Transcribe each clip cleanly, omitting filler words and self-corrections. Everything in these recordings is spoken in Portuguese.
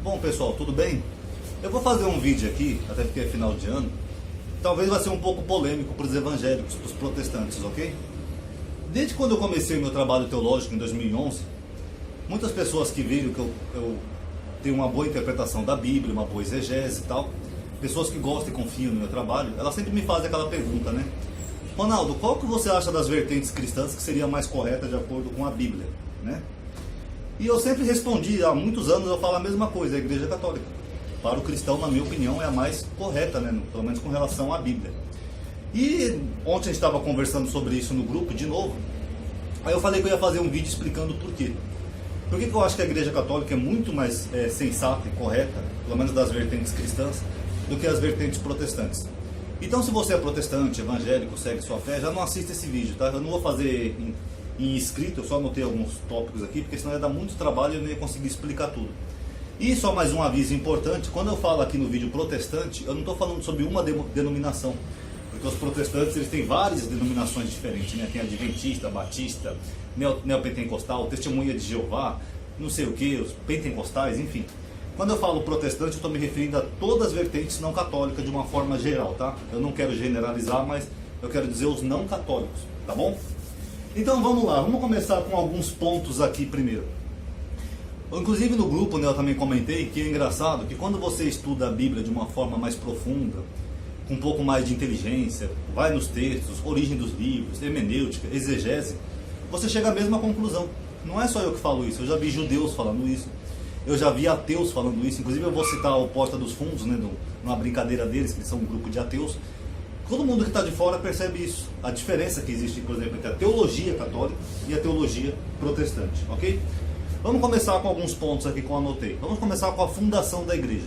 Bom pessoal, tudo bem? Eu vou fazer um vídeo aqui, até porque é final de ano. Talvez vai ser um pouco polêmico para os evangélicos, para os protestantes, ok? Desde quando eu comecei o meu trabalho teológico em 2011, muitas pessoas que viram que eu tenho uma boa interpretação da Bíblia, uma boa exegese e tal, pessoas que gostam e confiam no meu trabalho, elas sempre me fazem aquela pergunta, né? Ronaldo, qual que você acha das vertentes cristãs que seria mais correta de acordo com a Bíblia, né? E eu sempre respondi, há muitos anos eu falo a mesma coisa, a Igreja Católica. Para o cristão, na minha opinião, é a mais correta, né? Pelo menos com relação à Bíblia. E ontem a gente estava conversando sobre isso no grupo, de novo. Aí eu falei que eu ia fazer um vídeo explicando por quê. Por que eu acho que a Igreja Católica é muito mais sensata e correta, pelo menos das vertentes cristãs, do que as vertentes protestantes. Então, se você é protestante, evangélico, segue sua fé, já não assista esse vídeo, tá? Eu não vou fazer em escrito, eu só anotei alguns tópicos aqui, porque senão ia dar muito trabalho e eu não ia conseguir explicar tudo. E só mais um aviso importante, quando eu falo aqui no vídeo protestante, eu não estou falando sobre uma denominação, porque os protestantes eles têm várias denominações diferentes, né? Tem adventista, batista, neopentecostal, testemunha de Jeová, não sei o que, os pentecostais, enfim. Quando eu falo protestante, eu estou me referindo a todas as vertentes não católicas de uma forma geral, tá? Eu não quero generalizar, mas eu quero dizer os não católicos, tá bom? Então vamos lá, vamos começar com alguns pontos aqui primeiro. Inclusive no grupo, né, eu também comentei que é engraçado que quando você estuda a Bíblia de uma forma mais profunda, com um pouco mais de inteligência, vai nos textos, origem dos livros, hermenêutica, exegese, você chega à mesma conclusão. Não é só eu que falo isso, eu já vi judeus falando isso, eu já vi ateus falando isso, inclusive eu vou citar o Porta dos Fundos, né, numa brincadeira deles, que eles são um grupo de ateus. Todo mundo que está de fora percebe isso, a diferença que existe, por exemplo, entre a teologia católica e a teologia protestante, ok? Vamos começar com alguns pontos aqui que eu anotei. Vamos começar com a fundação da igreja.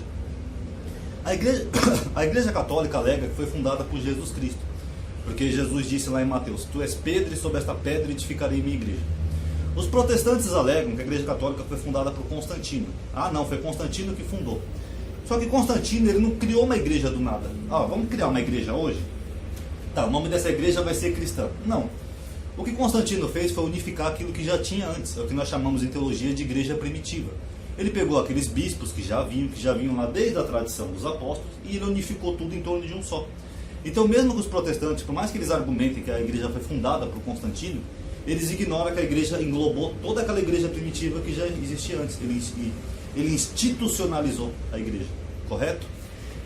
A igreja católica alega que foi fundada por Jesus Cristo, porque Jesus disse lá em Mateus: Tu és Pedro e sobre esta pedra edificarei minha igreja. Os protestantes alegam que a igreja católica foi fundada por Constantino. Ah não, foi Constantino que fundou. Só que Constantino ele não criou uma igreja do nada. Ah, vamos criar uma igreja hoje? Tá, o nome dessa igreja vai ser cristã. Não. O que Constantino fez foi unificar aquilo que já tinha antes, é o que nós chamamos em teologia de igreja primitiva. Ele pegou aqueles bispos que já vinham lá desde a tradição dos apóstolos, e ele unificou tudo em torno de um só. Então mesmo que os protestantes, por mais que eles argumentem que a igreja foi fundada por Constantino, eles ignoram que a igreja englobou toda aquela igreja primitiva que já existia antes. Ele institucionalizou a igreja, correto?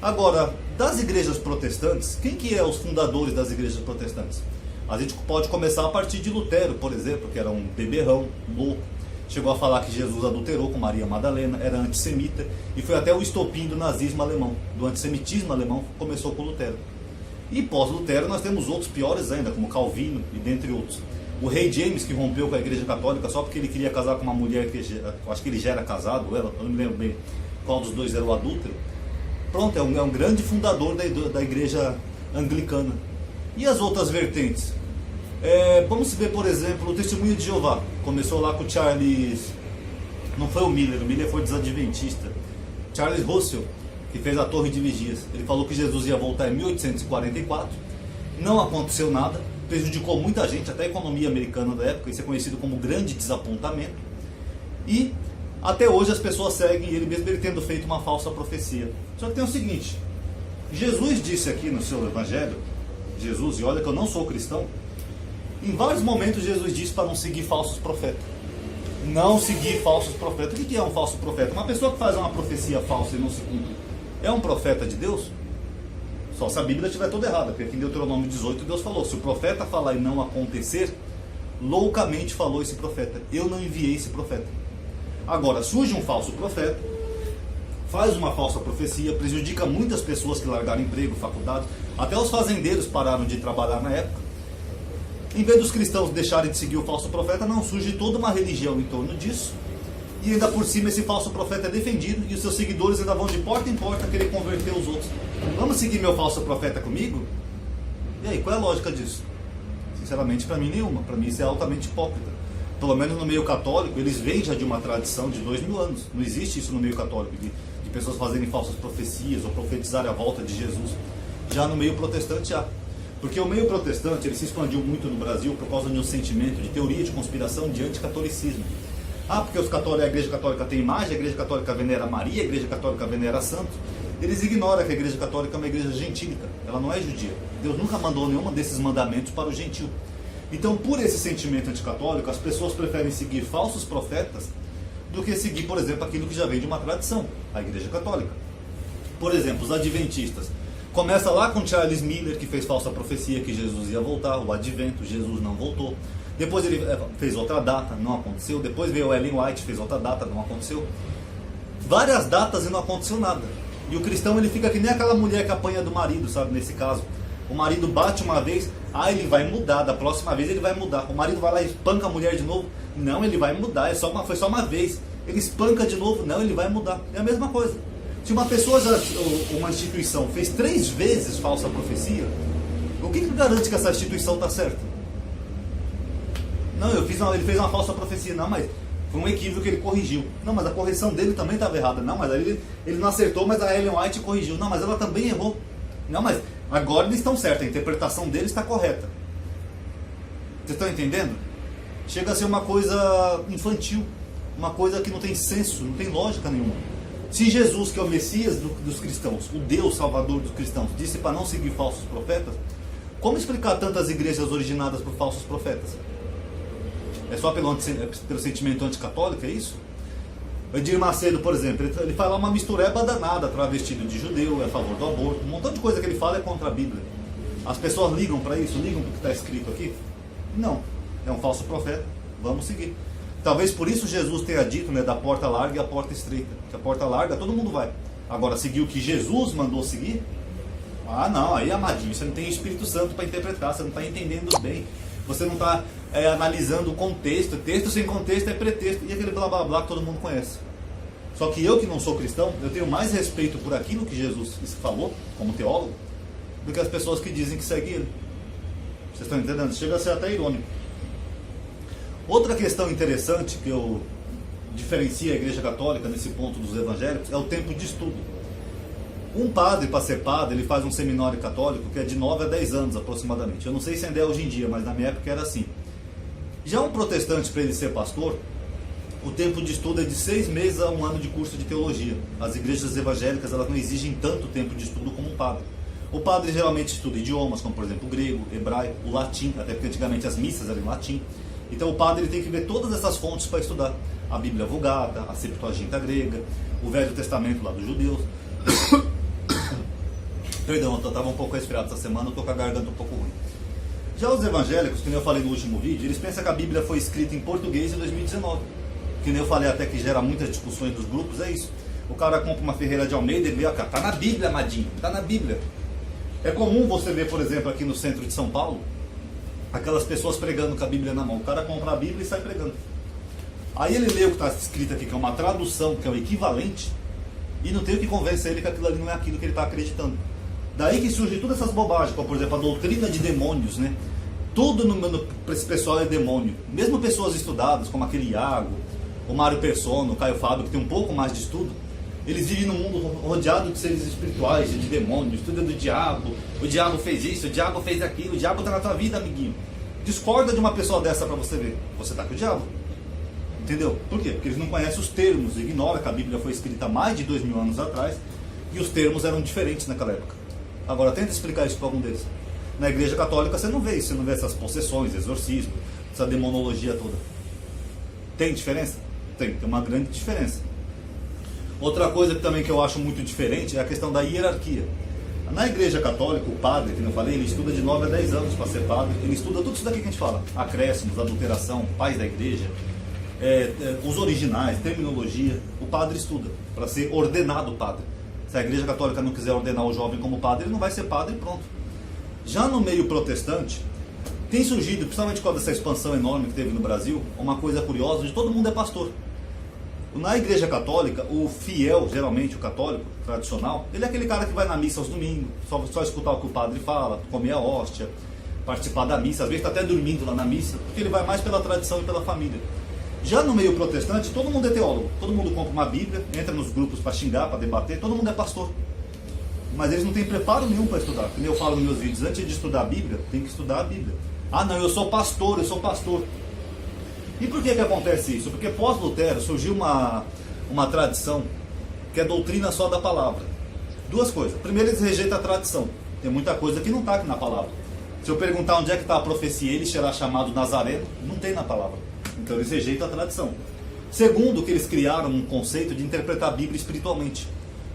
Agora, das igrejas protestantes, quem que é os fundadores das igrejas protestantes? A gente pode começar a partir de Lutero, por exemplo, que era um beberrão, louco. Chegou a falar que Jesus adulterou com Maria Madalena, era antissemita, e foi até o estopim do nazismo alemão, do antissemitismo alemão, começou com Lutero. E pós-Lutero nós temos outros piores ainda, como Calvino e dentre outros. O rei James, que rompeu com a igreja católica só porque ele queria casar com uma mulher que acho que ele já era casado, eu não me lembro bem qual dos dois era o adúltero. Pronto, é um grande fundador da igreja anglicana. E as outras vertentes? Vamos ver, por exemplo, o Testemunho de Jeová. Começou lá com Charles... Não foi o Miller foi desadventista. Charles Russell, que fez a Torre de Vigias. Ele falou que Jesus ia voltar em 1844. Não aconteceu nada. Prejudicou muita gente, até a economia americana da época. Isso é conhecido como grande desapontamento. E até hoje as pessoas seguem ele, mesmo ele tendo feito uma falsa profecia. Só que tem o seguinte. Jesus disse aqui no seu evangelho... Jesus, e olha que eu não sou cristão, em vários momentos Jesus disse para não seguir falsos profetas. Não seguir falsos profetas. O que é um falso profeta? Uma pessoa que faz uma profecia falsa e não se cumpre. É um profeta de Deus? Só se a Bíblia estiver toda errada, porque aqui em Deuteronômio 18 Deus falou: se o profeta falar e não acontecer, loucamente falou esse profeta. Eu não enviei esse profeta. Agora, surge um falso profeta, faz uma falsa profecia, prejudica muitas pessoas que largaram emprego, faculdade, até os fazendeiros pararam de trabalhar na época. Em vez dos cristãos deixarem de seguir o falso profeta, não, surge toda uma religião em torno disso, e ainda por cima esse falso profeta é defendido, e os seus seguidores ainda vão de porta em porta querer converter os outros. Vamos seguir meu falso profeta comigo? E aí, qual é a lógica disso? Sinceramente, para mim nenhuma. Para mim isso é altamente hipócrita. Pelo menos no meio católico, eles vêm já de uma tradição de 2000 anos. Não existe isso no meio católico, de pessoas fazerem falsas profecias ou profetizarem a volta de Jesus. Já no meio protestante há. Porque o meio protestante ele se expandiu muito no Brasil por causa de um sentimento de teoria de conspiração de anticatolicismo. Ah, porque a igreja católica tem imagem, a igreja católica venera Maria, a igreja católica venera santos. Eles ignoram que a igreja católica é uma igreja gentílica, ela não é judia. Deus nunca mandou nenhum desses mandamentos para o gentil. Então, por esse sentimento anticatólico, as pessoas preferem seguir falsos profetas do que seguir, por exemplo, aquilo que já vem de uma tradição, a igreja católica. Por exemplo, os adventistas. Começa lá com Charles Miller, que fez falsa profecia que Jesus ia voltar, o advento, Jesus não voltou. Depois ele fez outra data, não aconteceu. Depois veio Ellen White, fez outra data, não aconteceu. Várias datas e não aconteceu nada. E o cristão, ele fica que nem aquela mulher que apanha do marido, sabe, nesse caso. O marido bate uma vez, ele vai mudar, da próxima vez ele vai mudar. O marido vai lá e espanca a mulher de novo, não, ele vai mudar, foi só uma vez. Ele espanca de novo, não, ele vai mudar. É a mesma coisa. Se uma pessoa, uma instituição, fez 3 vezes falsa profecia, o que garante que essa instituição está certa? Não, ele fez uma falsa profecia, não, mas foi um equívoco que ele corrigiu. Não, mas a correção dele também estava errada. Não, mas ele não acertou, mas a Ellen White corrigiu. Não, mas ela também errou. Não, mas agora eles estão certos, a interpretação deles está correta. Vocês estão entendendo? Chega a ser uma coisa infantil, uma coisa que não tem senso, não tem lógica nenhuma. Se Jesus, que é o Messias dos cristãos, o Deus Salvador dos cristãos, disse para não seguir falsos profetas, como explicar tantas igrejas originadas por falsos profetas? É só pelo sentimento anticatólico, é isso? O Edir Macedo, por exemplo, ele fala uma mistureba danada, travestido de judeu, é a favor do aborto, um montão de coisa que ele fala é contra a Bíblia. As pessoas ligam para isso? Ligam para o que está escrito aqui? Não, é um falso profeta, vamos seguir. Talvez por isso Jesus tenha dito, né, da porta larga e a porta estreita. Que a porta larga todo mundo vai. Agora, seguir o que Jesus mandou seguir? Ah, não, aí, amadinho, você não tem Espírito Santo para interpretar, você não está entendendo bem. Você não está analisando o contexto. Texto sem contexto é pretexto. E aquele blá blá blá que todo mundo conhece. Só que eu, que não sou cristão, eu tenho mais respeito por aquilo que Jesus falou, como teólogo, do que as pessoas que dizem que seguem ele. Vocês estão entendendo? Chega a ser até irônico. Outra questão interessante que eu diferencio a igreja católica nesse ponto dos evangélicos é o tempo de estudo. Um padre, para ser padre, ele faz um seminário católico que é de 9 a 10 anos aproximadamente. Eu não sei se ainda é hoje em dia, mas na minha época era assim. Já um protestante, para ele ser pastor, o tempo de estudo é de 6 meses a 1 ano de curso de teologia. As igrejas evangélicas, elas não exigem tanto tempo de estudo como um padre. O padre geralmente estuda idiomas, como por exemplo o grego, o hebraico, o latim, até porque antigamente as missas eram em latim. Então o padre ele tem que ver todas essas fontes para estudar. A Bíblia Vulgata, a Septuaginta grega, o Velho Testamento lá dos judeus. Perdão, eu estava um pouco resfriado essa semana, eu estou com a garganta um pouco ruim. Já os evangélicos, que nem eu falei no último vídeo, eles pensam que a Bíblia foi escrita em português em 2019. Que nem eu falei até que gera muitas discussões dos grupos, é isso. O cara compra uma Ferreira de Almeida e ele vê, tá na Bíblia, amadinho, tá na Bíblia. É comum você ver, por exemplo, aqui no centro de São Paulo, aquelas pessoas pregando com a Bíblia na mão. O cara compra a Bíblia e sai pregando. Aí ele lê o que está escrito aqui, que é uma tradução, que é o equivalente, e não tem o que convencer ele que aquilo ali não é aquilo que ele está acreditando. Daí que surge todas essas bobagens, como por exemplo a doutrina de demônios, né? Tudo para esse pessoal é demônio. Mesmo pessoas estudadas, como aquele Iago, o Mário Persona, o Caio Fábio, que tem um pouco mais de estudo, eles vivem num mundo rodeado de seres espirituais, de demônios, tudo é do diabo. O diabo fez isso, o diabo fez aquilo, o diabo está na tua vida, amiguinho. Discorda de uma pessoa dessa para você ver. Você está com o diabo. Entendeu? Por quê? Porque eles não conhecem os termos, ignoram que a Bíblia foi escrita há mais de 2000 anos atrás e os termos eram diferentes naquela época. Agora tenta explicar isso para algum deles. Na igreja católica você não vê isso, você não vê essas possessões, exorcismo, essa demonologia toda. Tem diferença? Tem uma grande diferença. Outra coisa que também que eu acho muito diferente é a questão da hierarquia. Na igreja católica, o padre, que eu falei, ele estuda de 9 a 10 anos para ser padre, ele estuda tudo isso daqui que a gente fala, acréscimos, adulteração, pais da igreja, os originais, terminologia. O padre estuda para ser ordenado padre. Se a igreja católica não quiser ordenar o jovem como padre, ele não vai ser padre e pronto. Já no meio protestante, tem surgido, principalmente com essa expansão enorme que teve no Brasil, uma coisa curiosa, de todo mundo é pastor. Na igreja católica, o fiel, geralmente o católico tradicional, ele é aquele cara que vai na missa aos domingos, só escutar o que o padre fala, comer a hóstia, participar da missa, às vezes está até dormindo lá na missa, porque ele vai mais pela tradição e pela família. Já no meio protestante, todo mundo é teólogo, todo mundo compra uma Bíblia, entra nos grupos para xingar, para debater, todo mundo é pastor. Mas eles não têm preparo nenhum para estudar. Como eu falo nos meus vídeos, antes de estudar a Bíblia, tem que estudar a Bíblia. Ah não, eu sou pastor. E por que acontece isso? Porque pós-Lutero surgiu uma tradição que é doutrina só da palavra. Duas coisas. Primeiro, eles rejeitam a tradição. Tem muita coisa que não está aqui na palavra. Se eu perguntar onde é que está a profecia, ele será chamado Nazareno, não tem na palavra. Então eles rejeitam a tradição. Segundo, que eles criaram um conceito de interpretar a Bíblia espiritualmente.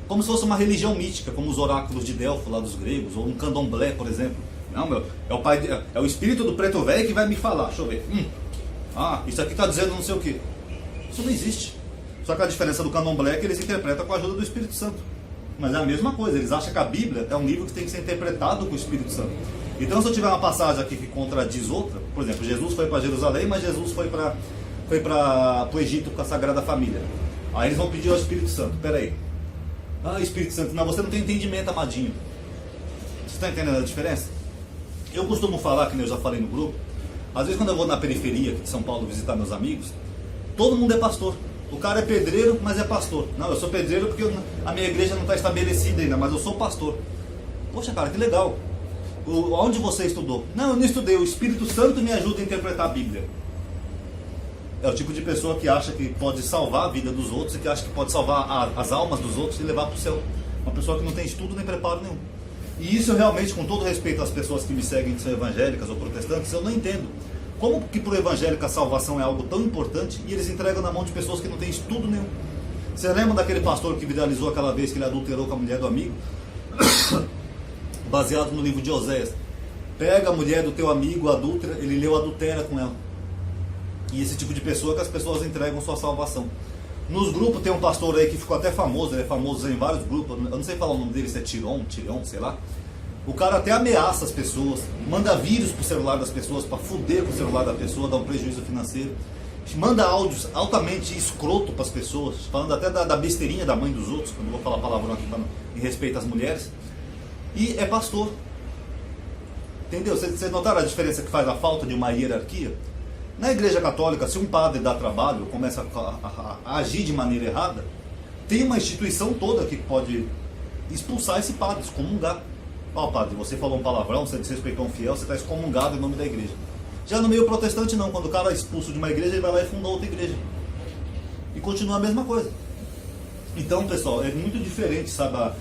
Como se fosse uma religião mística, como os oráculos de Delfo lá dos gregos, ou um candomblé, por exemplo. Não, meu, é o espírito do preto velho que vai me falar. Deixa eu ver. Isso aqui está dizendo não sei o que. Isso não existe. Só que a diferença do candomblé é que eles interpretam com a ajuda do Espírito Santo. Mas é a mesma coisa, eles acham que a Bíblia é um livro que tem que ser interpretado com o Espírito Santo. Então, se eu tiver uma passagem aqui que contradiz outra, por exemplo, Jesus foi para Jerusalém, mas Jesus foi para o Egito com a Sagrada Família. Aí eles vão pedir ao Espírito Santo. Peraí. Espírito Santo, não, você não tem entendimento, amadinho. Você está entendendo a diferença? Eu costumo falar, que eu já falei no grupo, às vezes quando eu vou na periferia aqui de São Paulo visitar meus amigos, todo mundo é pastor. O cara é pedreiro, mas é pastor. Não, eu sou pedreiro porque a minha igreja não está estabelecida ainda, mas eu sou pastor. Poxa, cara, que legal. Onde você estudou? Não, eu não estudei. O Espírito Santo me ajuda a interpretar a Bíblia. É o tipo de pessoa que acha que pode salvar a vida dos outros e que acha que pode salvar as almas dos outros e levar para o céu. Uma pessoa que não tem estudo nem preparo nenhum. E isso eu realmente, com todo respeito às pessoas que me seguem, que são evangélicas ou protestantes, eu não entendo. Como que para o evangélico a salvação é algo tão importante e eles entregam na mão de pessoas que não têm estudo nenhum? Você lembra daquele pastor que viralizou aquela vez que ele adulterou com a mulher do amigo? Baseado no livro de Oséias. Pega a mulher do teu amigo, adúltera, ele leu adultera com ela. E esse tipo de pessoa que as pessoas entregam sua salvação. Nos grupos tem um pastor aí que ficou até famoso, ele é famoso em vários grupos, eu não sei falar o nome dele, se é Tirion, sei lá. O cara até ameaça as pessoas, manda vírus pro celular das pessoas para foder com o celular da pessoa, dar um prejuízo financeiro. Manda áudios altamente escroto para as pessoas, falando até da besteirinha da mãe dos outros, que eu não vou falar palavrão aqui em respeito às mulheres. E é pastor. Entendeu? Vocês notaram a diferença que faz a falta de uma hierarquia? Na Igreja Católica, se um padre dá trabalho, começa a agir de maneira errada, tem uma instituição toda que pode expulsar esse padre, excomungar. Padre, você falou um palavrão, você desrespeitou um fiel, você está excomungado em nome da igreja. Já no meio protestante não, quando o cara é expulso de uma igreja, ele vai lá e funda outra igreja. E continua a mesma coisa. Então, pessoal, é muito diferente, sabe,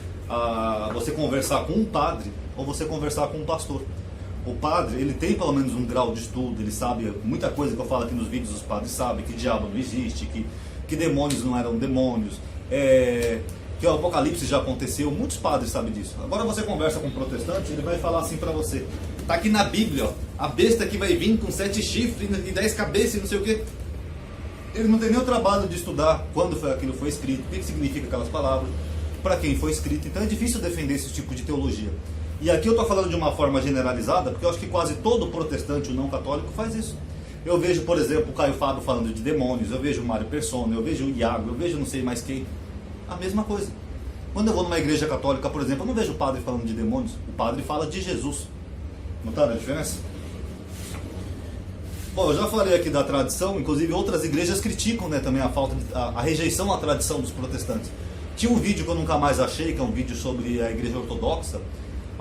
você conversar com um padre ou você conversar com um pastor. O padre, ele tem pelo menos um grau de estudo, ele sabe muita coisa que eu falo aqui nos vídeos, os padres sabem que diabo não existe, que demônios não eram demônios, que o apocalipse já aconteceu, muitos padres sabem disso. Agora você conversa com um protestante, ele vai falar assim pra você, tá aqui na Bíblia, ó, a besta que vai vir com 7 chifres e 10 cabeças e não sei o que. Ele não tem nem o trabalho de estudar quando aquilo foi escrito, o que significa aquelas palavras, para quem foi escrito. Então é difícil defender esse tipo de teologia. E aqui eu estou falando de uma forma generalizada, porque eu acho que quase todo protestante, o não católico, faz isso. Eu vejo, por exemplo, o Caio Fábio falando de demônios, eu vejo o Mário Persona, eu vejo o Iago, eu vejo não sei mais quem. A mesma coisa. Quando eu vou numa igreja católica, por exemplo, eu não vejo o padre falando de demônios, o padre fala de Jesus. Notaram a diferença? Bom, eu já falei aqui da tradição, inclusive outras igrejas criticam, né, também a rejeição à tradição dos protestantes. Tinha um vídeo que eu nunca mais achei, que é um vídeo sobre a igreja ortodoxa,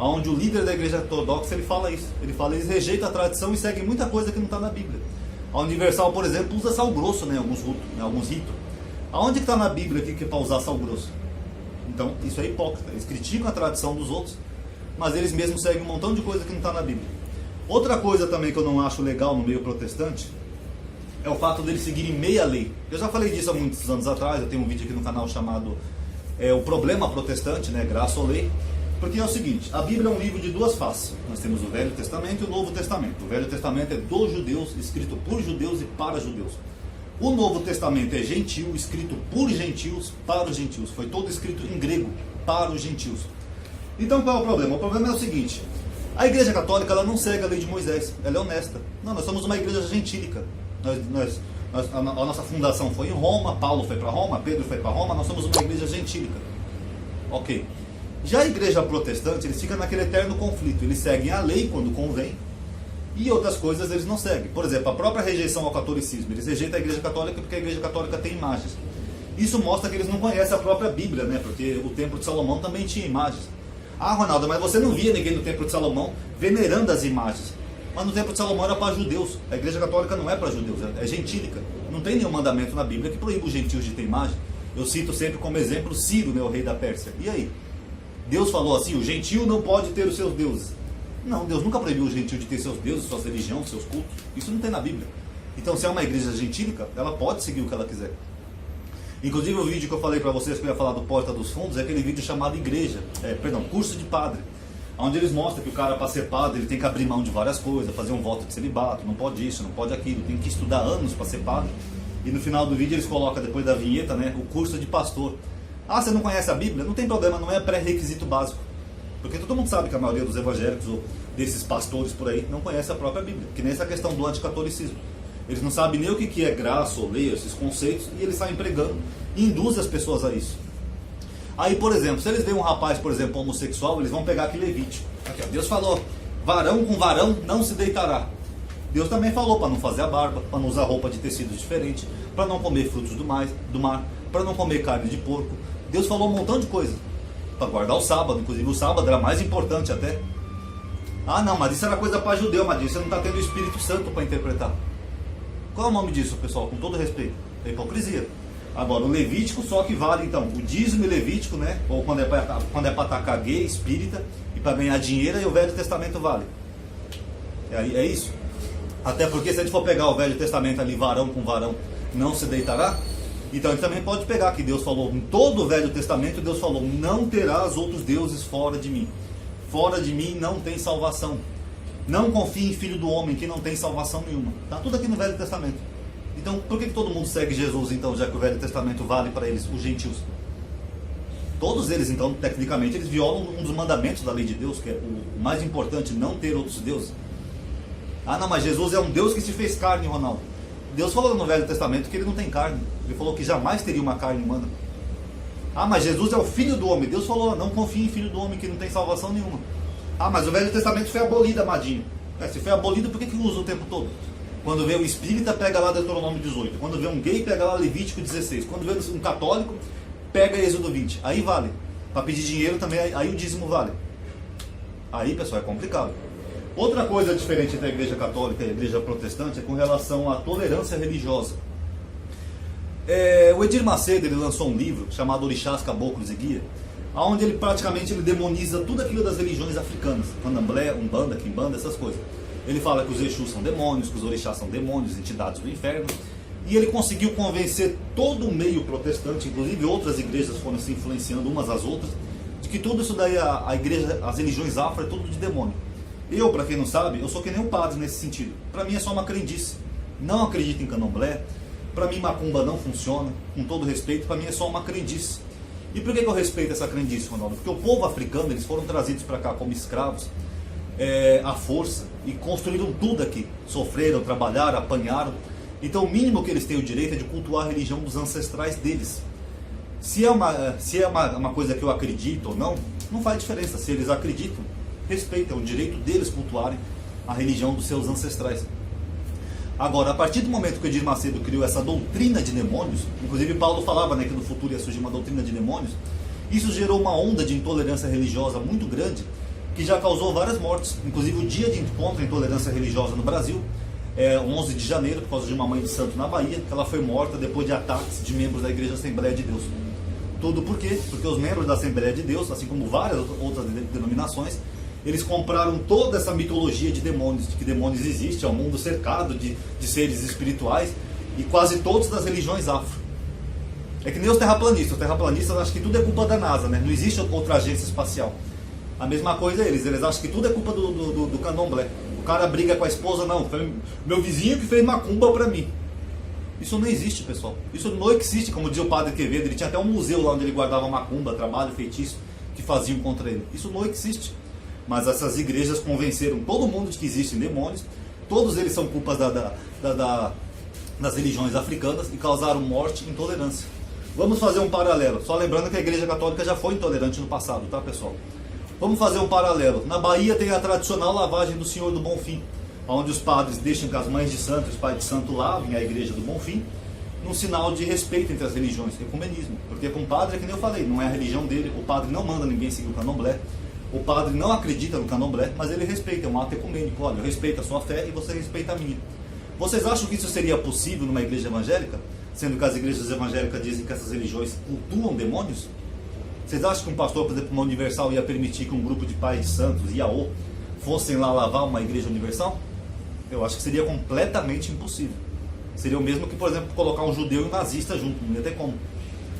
onde o líder da igreja ortodoxa ele fala isso. Ele fala, eles rejeitam a tradição e seguem muita coisa que não está na Bíblia. A Universal, por exemplo, usa sal grosso, né, em alguns ritos. Aonde que está na Bíblia que é para usar sal grosso? Então, isso é hipócrita. Eles criticam a tradição dos outros, mas eles mesmos seguem um montão de coisa que não está na Bíblia. Outra coisa também que eu não acho legal no meio protestante é o fato deles seguirem meia lei. Eu já falei disso há muitos anos atrás, eu tenho um vídeo aqui no canal chamado O Problema Protestante, né, Graça ou Lei. Porque é o seguinte, a Bíblia é um livro de duas faces. Nós temos o Velho Testamento e o Novo Testamento. O Velho Testamento é dos judeus, escrito por judeus e para judeus. O Novo Testamento é gentil, escrito por gentios, para os gentios. Foi todo escrito em grego, para os gentios. Então qual é o problema? O problema é o seguinte, a Igreja Católica ela não segue a lei de Moisés, ela é honesta. Não, nós somos uma igreja gentílica. A nossa fundação foi em Roma, Paulo foi para Roma, Pedro foi para Roma, nós somos uma igreja gentílica. Ok. Já a igreja protestante, eles ficam naquele eterno conflito. Eles seguem a lei quando convém e outras coisas eles não seguem. Por exemplo, a própria rejeição ao catolicismo. Eles rejeitam a igreja católica porque a igreja católica tem imagens. Isso mostra que eles não conhecem a própria Bíblia, né? Porque o templo de Salomão também tinha imagens. Ah, Ronaldo, mas você não via ninguém no templo de Salomão venerando as imagens. Mas no tempo de Salomão era para judeus. A igreja católica não é para judeus, é gentílica. Não tem nenhum mandamento na Bíblia que proíba os gentios de ter imagem. Eu cito sempre como exemplo Ciro, né, o rei da Pérsia. E aí? Deus falou assim, o gentio não pode ter os seus deuses. Não, Deus nunca proibiu o gentio de ter seus deuses, suas religiões, seus cultos. Isso não tem na Bíblia. Então, se é uma igreja gentílica, ela pode seguir o que ela quiser. Inclusive, o vídeo que eu falei para vocês que eu ia falar do Porta dos Fundos é aquele vídeo chamado curso de padre. Onde eles mostram que o cara, para ser padre, ele tem que abrir mão de várias coisas, fazer um voto de celibato, não pode isso, não pode aquilo, tem que estudar anos para ser padre. E no final do vídeo eles colocam, depois da vinheta, né, o curso de pastor. Ah, você não conhece a Bíblia? Não tem problema, não é pré-requisito básico. Porque todo mundo sabe que a maioria dos evangélicos ou desses pastores por aí não conhece a própria Bíblia. Que nem essa questão do anticatolicismo. Eles não sabem nem o que é graça ou lei, esses conceitos, e eles saem pregando e induzem as pessoas a isso. Aí, por exemplo, se eles veem um rapaz, por exemplo, homossexual, eles vão pegar aqui Levítico. Aqui, ó, Deus falou, varão com varão não se deitará. Deus também falou para não fazer a barba, para não usar roupa de tecidos diferentes, para não comer frutos do mar, para não comer carne de porco. Deus falou um montão de coisa. Para guardar o sábado, inclusive o sábado era mais importante até. Ah não, mas isso era coisa para judeu, mas você não está tendo o Espírito Santo para interpretar. Qual é o nome disso, pessoal? Com todo respeito, é hipocrisia. Agora, o Levítico só que vale, então, o dízimo Levítico, né? Ou quando é para atacar gay, espírita, e para ganhar dinheiro, e o Velho Testamento vale. É isso. Até porque se a gente for pegar o Velho Testamento ali, varão com varão, não se deitará. Então a gente também pode pegar que Deus falou, em todo o Velho Testamento, Deus falou, não terás outros deuses fora de mim. Fora de mim não tem salvação. Não confie em filho do homem que não tem salvação nenhuma. Está tudo aqui no Velho Testamento. Então, por que todo mundo segue Jesus, então, já que o Velho Testamento vale para eles, os gentios? Todos eles, então, tecnicamente, eles violam um dos mandamentos da lei de Deus, que é o mais importante, não ter outros deuses. Ah, não, mas Jesus é um Deus que se fez carne, Ronaldo. Deus falou no Velho Testamento que ele não tem carne. Ele falou que jamais teria uma carne humana. Ah, mas Jesus é o Filho do Homem. Deus falou, não confie em Filho do Homem que não tem salvação nenhuma. Ah, mas o Velho Testamento foi abolido, amadinho. Se foi abolido, por que usa o tempo todo? Quando vê o espírita, pega lá Deuteronômio 18. Quando vê um gay, pega lá Levítico 16. Quando vê um católico, pega Êxodo 20. Aí vale. Para pedir dinheiro também, aí o dízimo vale. Aí, pessoal, é complicado. Outra coisa diferente da igreja católica e a igreja protestante é com relação à tolerância religiosa. O Edir Macedo, ele lançou um livro chamado Orixás, Caboclos e Guia, onde ele praticamente demoniza tudo aquilo das religiões africanas, Candomblé, Umbanda, Quimbanda, essas coisas. Ele fala que os Exus são demônios, que os orixás são demônios, entidades do inferno, e ele conseguiu convencer todo o meio protestante, inclusive outras igrejas foram se influenciando umas às outras, de que tudo isso daí, a igreja, as religiões afro, é tudo de demônio. Eu, para quem não sabe, eu sou que nem um padre nesse sentido. Para mim é só uma crendice. Não acredito em candomblé. Para mim macumba não funciona. Com todo respeito, para mim é só uma crendice. E por que eu respeito essa crendice, Ronaldo? Porque o povo africano, eles foram trazidos para cá como escravos, à força, e construíram tudo aqui. Sofreram, trabalharam, apanharam. Então o mínimo que eles têm o direito é de cultuar a religião dos ancestrais deles. Se é uma coisa que eu acredito ou não, não faz diferença. Se eles acreditam, respeita, é o direito deles cultuarem a religião dos seus ancestrais. Agora, a partir do momento que o Edir Macedo criou essa doutrina de demônios, inclusive Paulo falava, né, que no futuro ia surgir uma doutrina de demônios, isso gerou uma onda de intolerância religiosa muito grande, que já causou várias mortes. Inclusive o dia de contra a intolerância religiosa no Brasil, 11 de janeiro, por causa de uma mãe de santo na Bahia, que ela foi morta depois de ataques de membros da Igreja Assembleia de Deus. Tudo por quê? Porque os membros da Assembleia de Deus, assim como várias outras denominações, eles compraram toda essa mitologia de demônios, de que demônios existem, é um mundo cercado de seres espirituais, e quase todos das religiões afro. É que nem os terraplanistas acham que tudo é culpa da NASA, né? Não existe outra agência espacial. A mesma coisa eles acham que tudo é culpa do candomblé. O cara briga com a esposa, não, foi meu vizinho que fez macumba pra mim. Isso não existe, pessoal. Isso não existe, como dizia o padre Quevedo, ele tinha até um museu lá onde ele guardava macumba, trabalho, feitiço, que faziam contra ele. Isso não existe. Mas essas igrejas convenceram todo mundo de que existem demônios, todos eles são culpas das religiões africanas e causaram morte e intolerância. Vamos fazer um paralelo, só lembrando que a igreja católica já foi intolerante no passado, tá, pessoal? Vamos fazer um paralelo. Na Bahia tem a tradicional lavagem do Senhor do Bonfim, onde os padres deixam que as mães de santo e os pais de santo lavem a igreja do Bonfim, num sinal de respeito entre as religiões, ecumenismo. Porque com o padre, é que nem eu falei, não é a religião dele, o padre não manda ninguém seguir o candomblé, O padre não acredita no candomblé, mas ele respeita, é um ato ecumênico. Olha, eu respeito a sua fé e você respeita a minha. Vocês acham que isso seria possível numa igreja evangélica? Sendo que as igrejas evangélicas dizem que essas religiões cultuam demônios? Vocês acham que um pastor, por exemplo, uma Universal ia permitir que um grupo de pais de santos, IAO, fossem lá lavar uma igreja universal? Eu acho que seria completamente impossível. Seria o mesmo que, por exemplo, colocar um judeu e um nazista junto, não ia ter como.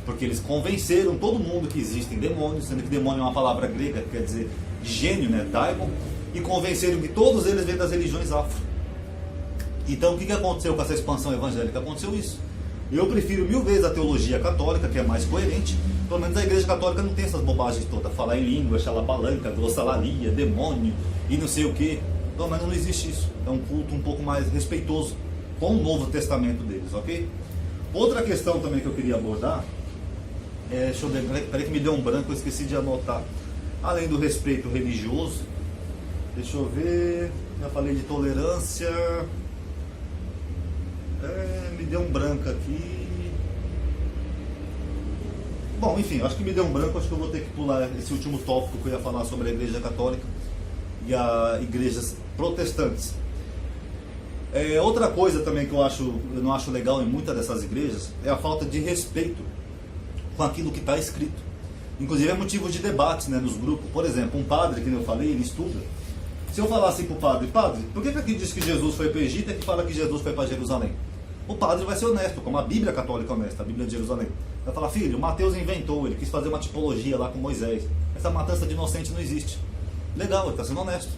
Porque eles convenceram todo mundo que existem demônios, sendo que demônio é uma palavra grega, que quer dizer gênio, né, daimon, e convenceram que todos eles vêm das religiões afro. Então o que aconteceu com essa expansão evangélica? Aconteceu isso. Eu prefiro 1000 vezes a teologia católica, que é mais coerente. Pelo menos a igreja católica não tem essas bobagens todas, falar em língua, xalapalanca, glossalalia, demônio e não sei o que. Pelo menos não existe isso. É um culto um pouco mais respeitoso com o Novo Testamento deles, ok? Outra questão também que eu queria abordar deixa eu ver, peraí que me deu um branco, eu esqueci de anotar. Além do respeito religioso, deixa eu ver, já falei de tolerância, me deu um branco aqui. Bom, enfim, acho que me deu um branco, acho que eu vou ter que pular esse último tópico que eu ia falar sobre a Igreja Católica e as igrejas protestantes. Outra coisa também que eu não acho legal em muitas dessas igrejas é a falta de respeito com aquilo que está escrito. Inclusive é motivo de debate, né, nos grupos. Por exemplo, um padre, que eu falei, ele estuda. Se eu falar assim para o padre, por que aqui diz que Jesus foi para o Egito e aqui fala que Jesus foi para Jerusalém? O padre vai ser honesto, como a Bíblia católica é honesta, a Bíblia de Jerusalém. Vai falar, filho, Mateus inventou, ele quis fazer uma tipologia lá com Moisés. Essa matança de inocente não existe. Legal, ele está sendo honesto.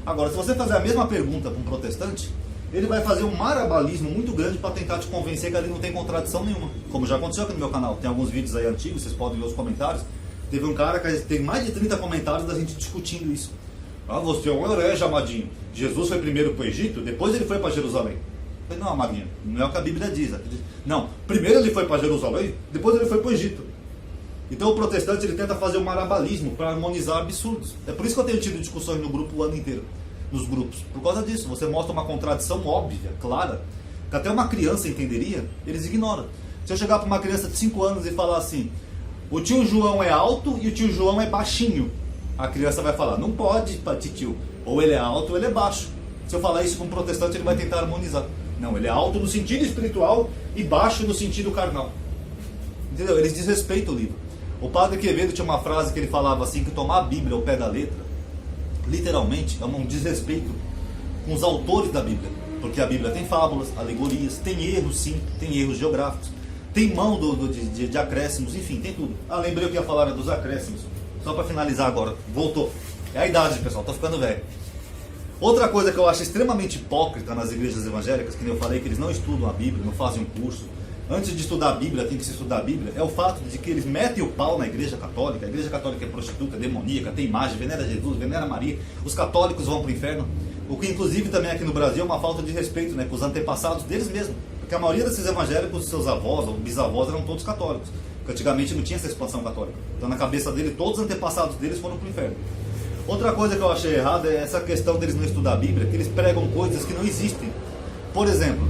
Agora, se você fazer a mesma pergunta para um protestante, ele vai fazer um marabalismo muito grande para tentar te convencer que ali não tem contradição nenhuma. Como já aconteceu aqui no meu canal. Tem alguns vídeos aí antigos, vocês podem ver os comentários. Teve um cara que tem mais de 30 comentários da gente discutindo isso. Ah, você é um herege, amadinho. Jesus foi primeiro para o Egito, depois ele foi para Jerusalém. Eu falei, não, amadinho, não é o que a Bíblia diz. Não, primeiro ele foi para Jerusalém, depois ele foi para o Egito. Então o protestante ele tenta fazer um marabalismo para harmonizar absurdos. É por isso que eu tenho tido discussões no grupo o ano inteiro. Nos grupos. Por causa disso, você mostra uma contradição óbvia, clara, que até uma criança entenderia, eles ignoram. Se eu chegar para uma criança de 5 anos e falar assim, o tio João é alto e o tio João é baixinho, a criança vai falar, não pode, tio, ou ele é alto ou ele é baixo. Se eu falar isso com um protestante, ele vai tentar harmonizar. Não, ele é alto no sentido espiritual e baixo no sentido carnal. Entendeu? Eles desrespeitam o livro. O padre Quevedo tinha uma frase que ele falava assim, que tomar a Bíblia ao pé da letra, literalmente, é um desrespeito com os autores da Bíblia. Porque a Bíblia tem fábulas, alegorias, tem erros sim, tem erros geográficos, tem mão de acréscimos, enfim, tem tudo. Ah, lembrei o que ia falar dos acréscimos. Só para finalizar agora, voltou. É a idade, pessoal, tô ficando velho. Outra coisa que eu acho extremamente hipócrita nas igrejas evangélicas, que eu falei que eles não estudam a Bíblia, não fazem um curso. Antes de estudar a Bíblia, tem que se estudar a Bíblia, é o fato de que eles metem o pau na igreja católica. A igreja católica é prostituta, demoníaca, tem imagem, venera Jesus, venera Maria. Os católicos vão para o inferno. O que inclusive também aqui no Brasil é uma falta de respeito, né, com os antepassados deles mesmos. Porque a maioria desses evangélicos, seus avós ou bisavós eram todos católicos. Porque antigamente não tinha essa expansão católica. Então na cabeça dele, todos os antepassados deles foram para o inferno. Outra coisa que eu achei errada é essa questão deles não estudar a Bíblia, que eles pregam coisas que não existem. Por exemplo,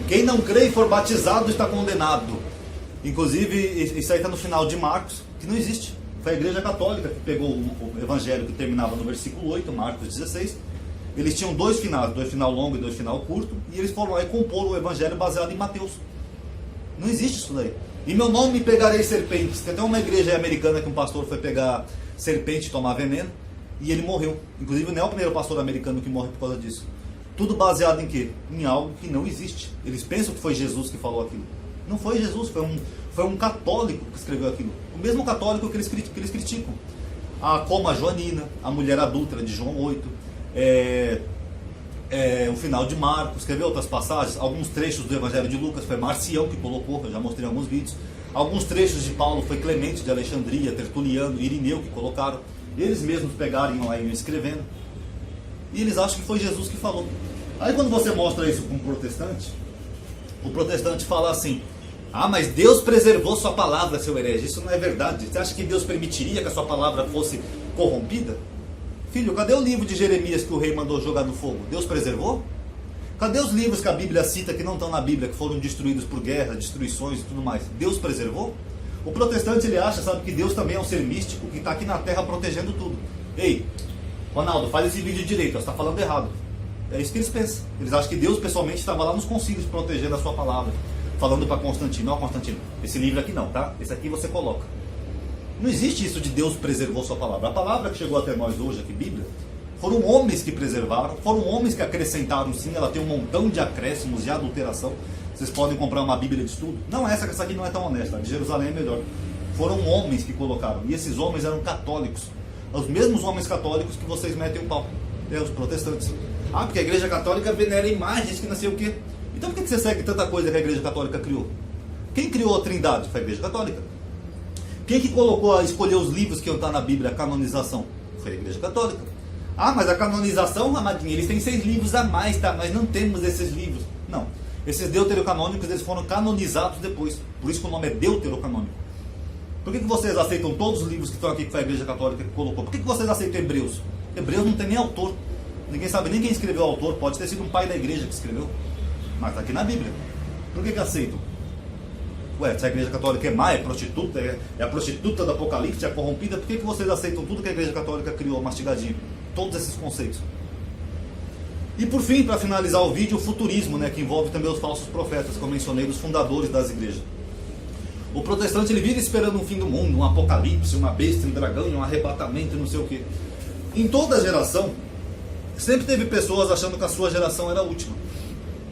quem não crê e for batizado está condenado. Inclusive, isso aí está no final de Marcos, que não existe. Foi a igreja católica que pegou o evangelho que terminava no versículo 8, Marcos 16. Eles tinham dois final longo e dois final curto, e eles foram lá e comporam o evangelho baseado em Mateus. Não existe isso daí. E meu nome me pegarei serpentes. Tem até uma igreja americana que um pastor foi pegar serpente e tomar veneno, e ele morreu. Inclusive não é o primeiro pastor americano que morre por causa disso. Tudo baseado em quê? Em algo que não existe. Eles pensam que foi Jesus que falou aquilo. Não foi Jesus, foi um católico que escreveu aquilo. O mesmo católico que eles criticam. Como a Joanina, a mulher adúltera de João 8, o final de Marcos, escreveu outras passagens, alguns trechos do Evangelho de Lucas, foi Marcião que colocou, eu já mostrei em alguns vídeos. Alguns trechos de Paulo foi Clemente de Alexandria, Tertuliano, Irineu que colocaram. Eles mesmos pegaram lá e iam escrevendo. E eles acham que foi Jesus que falou. Aí quando você mostra isso para um protestante, o protestante fala assim, mas Deus preservou sua palavra, seu herege. Isso não é verdade. Você acha que Deus permitiria que a sua palavra fosse corrompida? Filho, cadê o livro de Jeremias que o rei mandou jogar no fogo? Deus preservou? Cadê os livros que a Bíblia cita que não estão na Bíblia, que foram destruídos por guerra, destruições e tudo mais? Deus preservou? O protestante ele acha, sabe, que Deus também é um ser místico que está aqui na terra protegendo tudo. Ei, Ronaldo, faz esse vídeo direito, você está falando errado. É isso que eles pensam. Eles acham que Deus pessoalmente estava lá nos concílios protegendo a sua palavra, falando para Constantino: ó, Constantino, esse livro aqui não, tá? Esse aqui você coloca. Não existe isso de Deus preservou sua palavra. A palavra que chegou até nós hoje, aqui, Bíblia, foram homens que preservaram, foram homens que acrescentaram, sim. Ela tem um montão de acréscimos, de adulteração. Vocês podem comprar uma Bíblia de estudo. Não, essa aqui não é tão honesta, a de Jerusalém é melhor. Foram homens que colocaram, e esses homens eram católicos. Os mesmos homens católicos que vocês metem o pau. Os protestantes. Ah, porque a Igreja Católica venera imagens que não sei o quê. Então por que você segue tanta coisa que a Igreja Católica criou? Quem criou a Trindade? Foi a Igreja Católica. Quem que colocou a escolher os livros que iam estar na Bíblia, a canonização? Foi a Igreja Católica. Ah, mas a canonização, amadinha, eles têm 6 livros a mais, tá? Nós não temos esses livros. Não. Esses deuterocanônicos, eles foram canonizados depois. Por isso que o nome é deuterocanônico. Por que vocês aceitam todos os livros que estão aqui que foi a Igreja Católica que colocou? Por que vocês aceitam Hebreus? Hebreus não tem nem autor. Ninguém sabe nem quem escreveu o autor. Pode ter sido um pai da igreja que escreveu. Mas está aqui na Bíblia. Por que aceitam? Ué, se a Igreja Católica é má, é prostituta, é a prostituta do Apocalipse, é corrompida, por que vocês aceitam tudo que a Igreja Católica criou mastigadinho? Todos esses conceitos. E por fim, para finalizar o vídeo, o futurismo, né, que envolve também os falsos profetas, como eu mencionei, os fundadores das igrejas. O protestante, ele vive esperando um fim do mundo, um apocalipse, uma besta, um dragão, um arrebatamento, não sei o quê. Em toda geração, sempre teve pessoas achando que a sua geração era a última.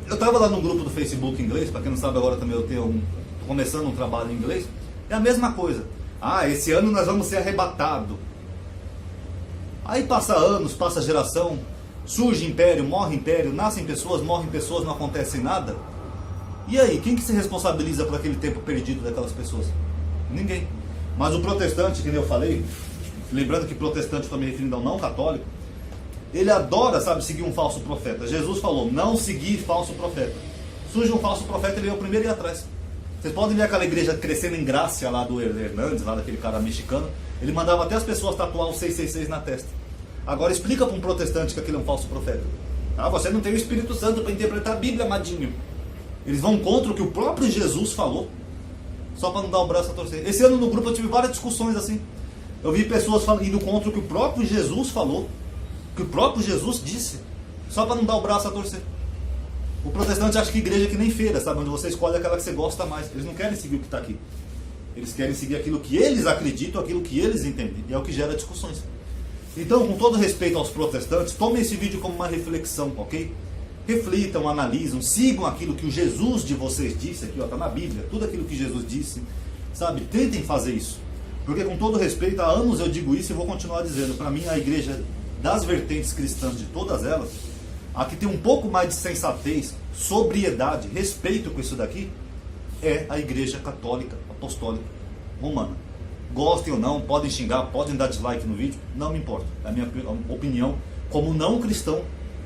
Eu estava lá no grupo do Facebook em inglês, para quem não sabe, agora também eu tenho começando um trabalho em inglês, é a mesma coisa. Ah, esse ano nós vamos ser arrebatados. Aí passa anos, passa geração, surge império, morrem pessoas, não acontece nada. E aí, quem que se responsabiliza por aquele tempo perdido daquelas pessoas? Ninguém. Mas o protestante, que nem eu falei, lembrando que protestante também referindo ao não católico, ele adora, sabe, seguir um falso profeta. Jesus falou, não seguir falso profeta. Surge um falso profeta, ele é o primeiro a ir atrás. Vocês podem ver aquela igreja crescendo em graça lá do Hernandes, lá daquele cara mexicano. Ele mandava até as pessoas tatuar o 666 na testa. Agora explica para um protestante que aquele é um falso profeta. Ah, você não tem o Espírito Santo para interpretar a Bíblia, amadinho. Eles vão contra o que o próprio Jesus falou, só para não dar o braço a torcer. Esse ano no grupo eu tive várias discussões assim. Eu vi pessoas indo contra o que o próprio Jesus falou, que o próprio Jesus disse, só para não dar o braço a torcer. O protestante acha que igreja é que nem feira, sabe? Onde você escolhe aquela que você gosta mais. Eles não querem seguir o que está aqui. Eles querem seguir aquilo que eles acreditam, aquilo que eles entendem. E é o que gera discussões. Então, com todo respeito aos protestantes, tomem esse vídeo como uma reflexão, ok? Reflitam, analisam, sigam aquilo que o Jesus de vocês disse, aqui está na Bíblia, tudo aquilo que Jesus disse, sabe? Tentem fazer isso. Porque, com todo respeito, há anos eu digo isso e vou continuar dizendo. Para mim, a igreja das vertentes cristãs, de todas elas, a que tem um pouco mais de sensatez, sobriedade, respeito com isso daqui, é a Igreja Católica Apostólica Romana. Gostem ou não, podem xingar, podem dar dislike no vídeo, não me importa. É a minha opinião como não cristão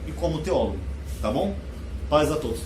e como teólogo. Tá bom? Paz a todos.